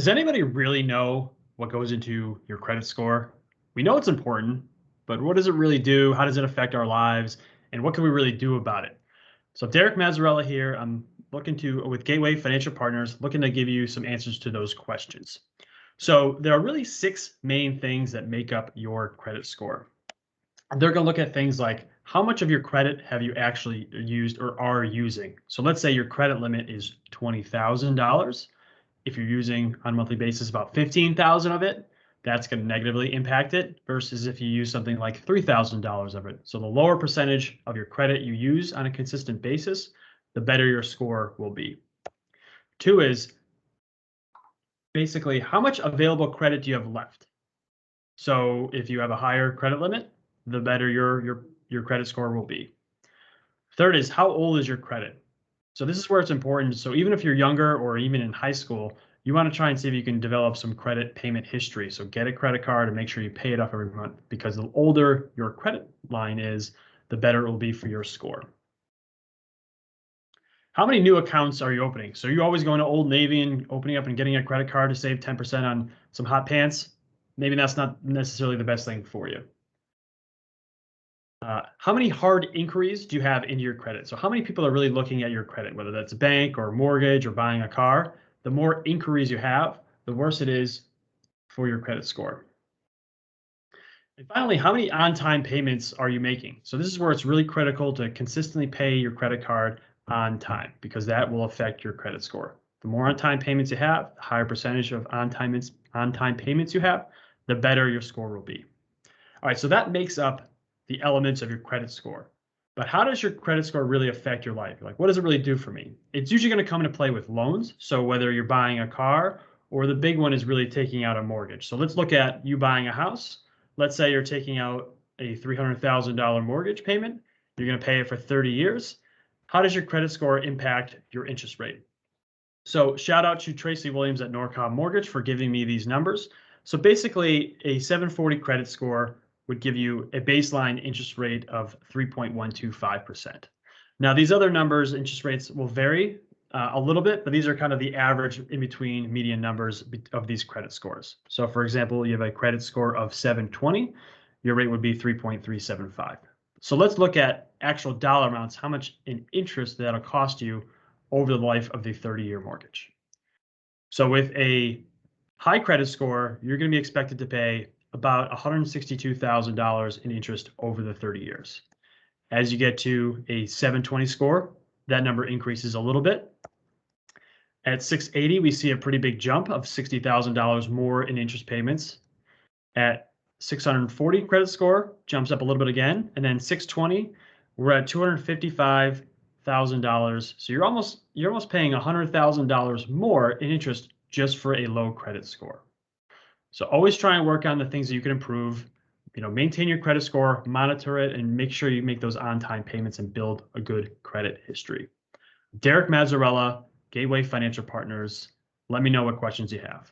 Does anybody really know what goes into your credit score? We know it's important, but what does it really do? How does it affect our lives? And what can we really do about it? So Derek Mazzarella here. I'm with Gateway Financial Partners, looking to give you some answers to those questions. So there are really six main things that make up your credit score. They're going to look at things like how much of your credit have you actually used or are using. So let's say your credit limit is $20,000. If you're using on a monthly basis about 15,000 of it, that's going to negatively impact it versus if you use something like $3,000 of it. So the lower percentage of your credit you use on a consistent basis, the better your score will be. Two is basically how much available credit do you have left? So if you have a higher credit limit, the better your credit score will be. Third is how old is your credit? So this is where it's important. So even if you're younger or even in high school, you want to try and see if you can develop some credit payment history. So get a credit card and make sure you pay it off every month, because the older your credit line is, the better it will be for your score. How many new accounts are you opening? So you're always going to Old Navy and opening up and getting a credit card to save 10% on some hot pants. Maybe that's not necessarily the best thing for you. How many hard inquiries do you have into your credit? So how many people are really looking at your credit, whether that's a bank or mortgage or buying a car? The more inquiries you have, the worse it is for your credit score. And finally, how many on-time payments are you making? So this is where it's really critical to consistently pay your credit card on time, because that will affect your credit score. The more on-time payments you have, the higher percentage of on-time payments you have, the better your score will be. All right, so that makes up the elements of your credit score. But how does your credit score really affect your life? Like, what does it really do for me? It's usually going to come into play with loans. So whether you're buying a car, or the big one is really taking out a mortgage. So let's look at you buying a house. Let's say you're taking out a $300,000 mortgage payment. You're going to pay it for 30 years. How does your credit score impact your interest rate? So shout out to Tracy Williams at Norcom Mortgage for giving me these numbers. So basically, a 740 credit score would give you a baseline interest rate of 3.125%. Now, these other numbers, interest rates, will vary a little bit, but these are kind of the average in between median numbers of these credit scores. So for example, you have a credit score of 720, your rate would be 3.375. So let's look at actual dollar amounts, how much in interest that'll cost you over the life of the 30-year mortgage. So with a high credit score, you're going to be expected to pay about $162,000 in interest over the 30 years. As you get to a 720 score, that number increases a little bit. At 680, we see a pretty big jump of $60,000 more in interest payments. At 640 credit score, jumps up a little bit again. And then 620, we're at $255,000. So you're almost paying $100,000 more in interest just for a low credit score. So always try and work on the things that you can improve. Maintain your credit score, monitor it, and make sure you make those on-time payments and build a good credit history. Derek Mazzarella, Gateway Financial Partners. Let me know what questions you have.